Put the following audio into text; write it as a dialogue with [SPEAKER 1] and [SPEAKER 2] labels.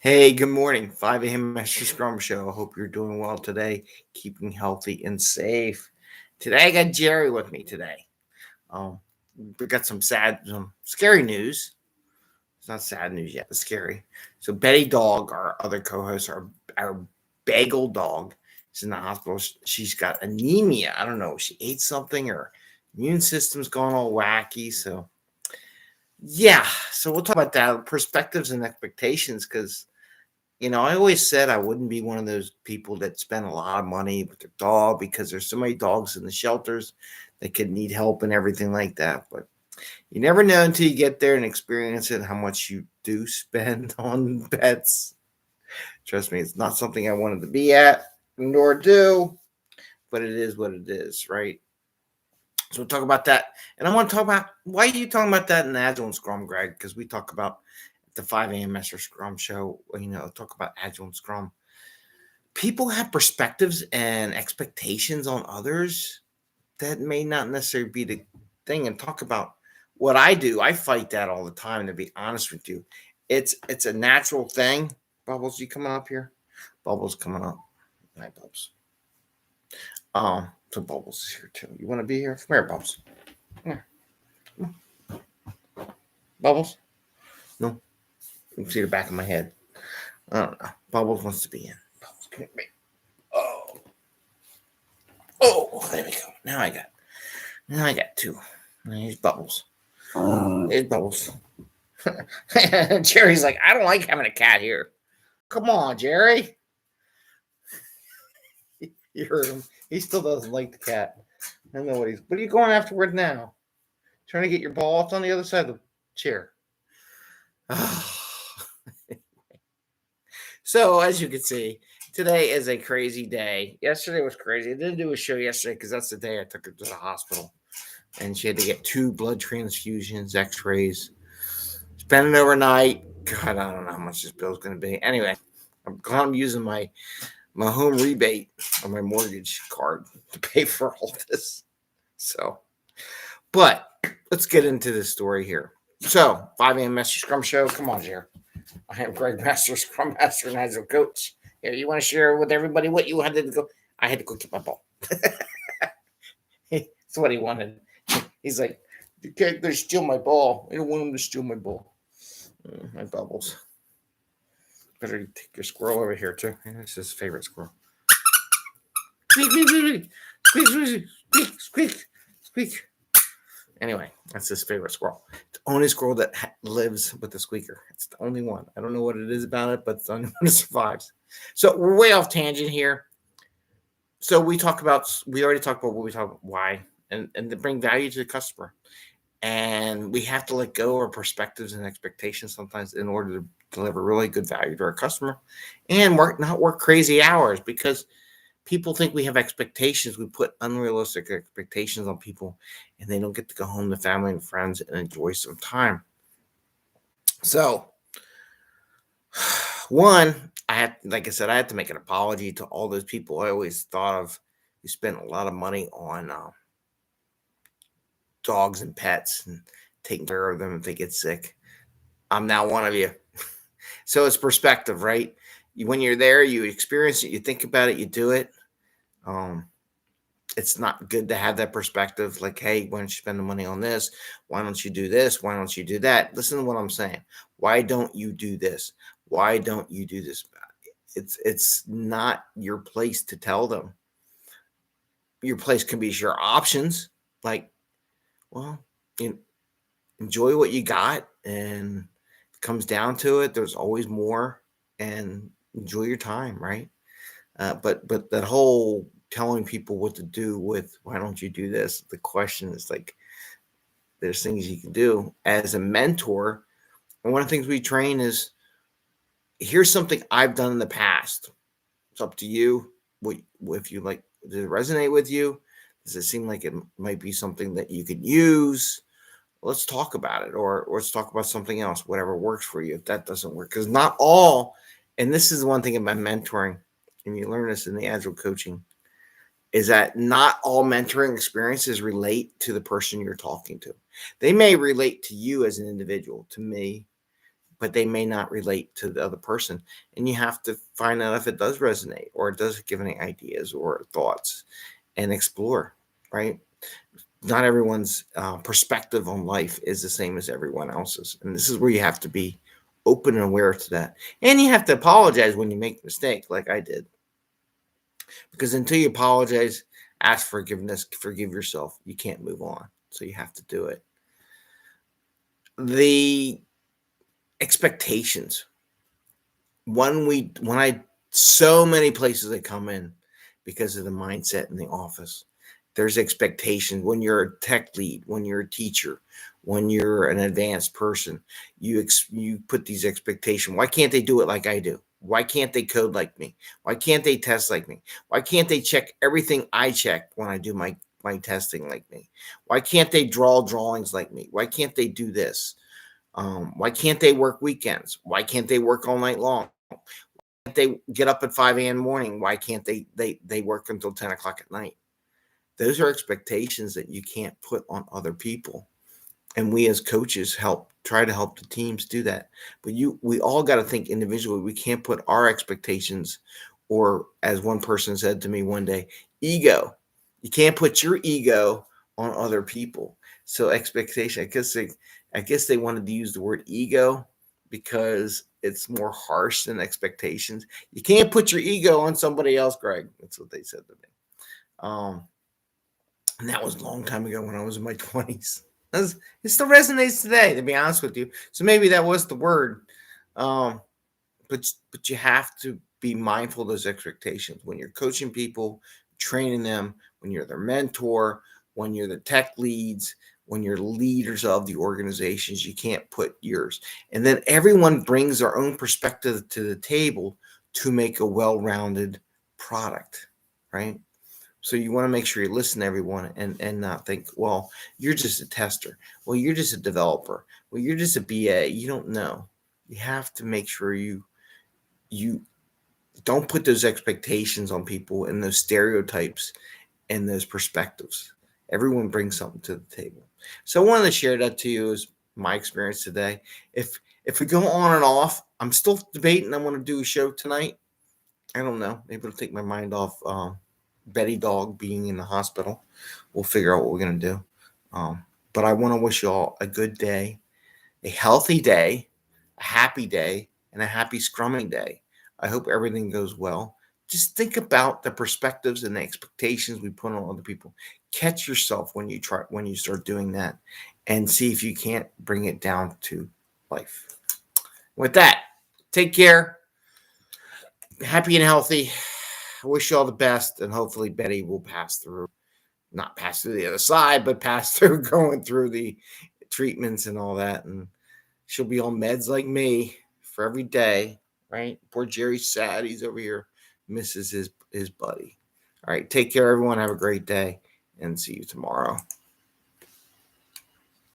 [SPEAKER 1] Hey, good morning. 5 a.m. Mester Scrum Show. I hope you're doing well today, keeping healthy and safe. Today, I got Jerry with me today. Um, we got some scary news. It's not sad news yet, but scary. So, Betty Dog, our other co-host, our bagel dog, is in the hospital. She's got anemia. I don't know. She ate something, or immune system's going all wacky. Yeah. So we'll talk about that perspectives and expectations because I always said I wouldn't be one of those people that spend a lot of money with their dog because there's so many dogs in the shelters that could need help and everything like that. But you never know until you get there and experience it how much you do spend on pets. Trust me, it's not something I wanted to be at nor do, but it is what it is, right? So we'll talk about that. And I want to talk about why are you talking about that in Agile and Scrum, Greg? Because we talk about the 5 a.m. Mester Scrum Show, talk about Agile and Scrum. People have perspectives and expectations on others that may not necessarily be the thing. And talk about what I do. I fight that all the time, to be honest with you. It's a natural thing. Bubbles, you coming up here? Bubbles coming up. Hi, Bubbles. So Bubbles is here too. You want to be here? Come here, Bubbles. Come here. Come on. Bubbles? No. You can see the back of my head. I don't know. Bubbles wants to be in. Bubbles, come here. Oh, there we go. Now I got two. Here's Bubbles. Here's Bubbles. Jerry's like, I don't like having a cat here. Come on, Jerry. You heard him. He still doesn't like the cat. I know what are you going afterward now? Trying to get your ball off on the other side of the chair. So, as you can see, today is a crazy day. Yesterday was crazy. I didn't do a show yesterday because that's the day I took her to the hospital. And she had to get 2 blood transfusions, x-rays. Spending overnight. God, I don't know how much this bill's going to be. Anyway, I'm using my home rebate on my mortgage card to pay for all this. But let's get into this story here. So, 5 a.m. Mester Scrum Show. Come on, Jer. I am Greg Mester, Scrum Master and Agile Coach. Here, you want to share with everybody what you had to go? I had to go get my ball. That's what he wanted. He's like, you can't steal my ball. I don't want him to steal my ball. My Bubbles. Better take your squirrel over here, too. This is his favorite squirrel. Squeak, squeak, squeak, squeak, squeak, squeak, squeak, squeak. Anyway, that's his favorite squirrel. It's the only squirrel that lives with the squeaker. It's the only one. I don't know what it is about it, but it's the only one that survives. So we're way off tangent here. So we already talked about what we talk about, why, and to bring value to the customer. And we have to let go of our perspectives and expectations sometimes in order to deliver really good value to our customer and not work crazy hours because people think we have expectations. We put unrealistic expectations on people and they don't get to go home to family and friends and enjoy some time. So, one, I had to make an apology to all those people I always thought of who spent a lot of money on dogs and pets and taking care of them if they get sick. I'm now one of you. So it's perspective, right? When you're there, you experience it, you think about it, you do it. It's not good to have that perspective. Like, hey, why don't you spend the money on this? Why don't you do this? Why don't you do that? Listen to what I'm saying. Why don't you do this? Why don't you do this? It's not your place to tell them. Your place can be your options. Like, well, enjoy what you got, and it comes down to it. There's always more, and enjoy your time, right? But that whole telling people what to do with why don't you do this? The question is like, there's things you can do as a mentor. And one of the things we train is, here's something I've done in the past. It's up to you. If you like, does it resonate with you? Does it seem like it might be something that you could use? Let's talk about it, or let's talk about something else, whatever works for you. If that doesn't work, because not all, and this is one thing about mentoring, and you learn this in the Agile coaching, is that not all mentoring experiences relate to the person you're talking to. They may relate to you as an individual, to me, but they may not relate to the other person. And you have to find out if it does resonate or it does give any ideas or thoughts and explore, right? Not everyone's perspective on life is the same as everyone else's. And this is where you have to be open and aware to that. And you have to apologize when you make a mistake, like I did. Because until you apologize, ask forgiveness, forgive yourself, you can't move on. So you have to do it. The expectations. So many places I come in because of the mindset in the office. There's expectations when you're a tech lead, when you're a teacher, when you're an advanced person. You put these expectations. Why can't they do it like I do? Why can't they code like me? Why can't they test like me? Why can't they check everything I check when I do my testing like me? Why can't they draw drawings like me? Why can't they do this? Why can't they work weekends? Why can't they work all night long? Why can't they get up at 5 a.m. in the morning? Why can't they work until 10 o'clock at night? Those are expectations that you can't put on other people. And we as coaches try to help the teams do that. But we all got to think individually. We can't put our expectations, or as one person said to me one day, ego. You can't put your ego on other people. So expectation, I guess they wanted to use the word ego because it's more harsh than expectations. You can't put your ego on somebody else, Greg. That's what they said to me. And that was a long time ago when I was in my 20s. It still resonates today, to be honest with you. So maybe that was the word. But you have to be mindful of those expectations when you're coaching people, training them, when you're their mentor, when you're the tech leads, when you're leaders of the organizations. You can't put yours. And then everyone brings their own perspective to the table to make a well-rounded product, right? So you want to make sure you listen to everyone and not think, well, you're just a tester. Well, you're just a developer. Well, you're just a BA. You don't know. You have to make sure you don't put those expectations on people and those stereotypes and those perspectives. Everyone brings something to the table. So I wanted to share that to you as my experience today. If we go on and off, I'm still debating. I want to do a show tonight. I don't know. Maybe it'll take my mind off Betty Dog being in the hospital. We'll figure out what we're going to do. But I want to wish you all a good day, a healthy day, a happy day, and a happy scrumming day. I hope everything goes well. Just think about the perspectives and the expectations we put on other people. Catch yourself when you start doing that, and see if you can't bring it down to life. With that, take care. Happy and healthy. I wish you all the best, and hopefully Betty will not pass through the other side, but pass through going through the treatments and all that, and she'll be on meds like me for every day, right? Poor Jerry's sad. He's over here, misses his buddy. All right, take care, everyone. Have a great day, and see you tomorrow.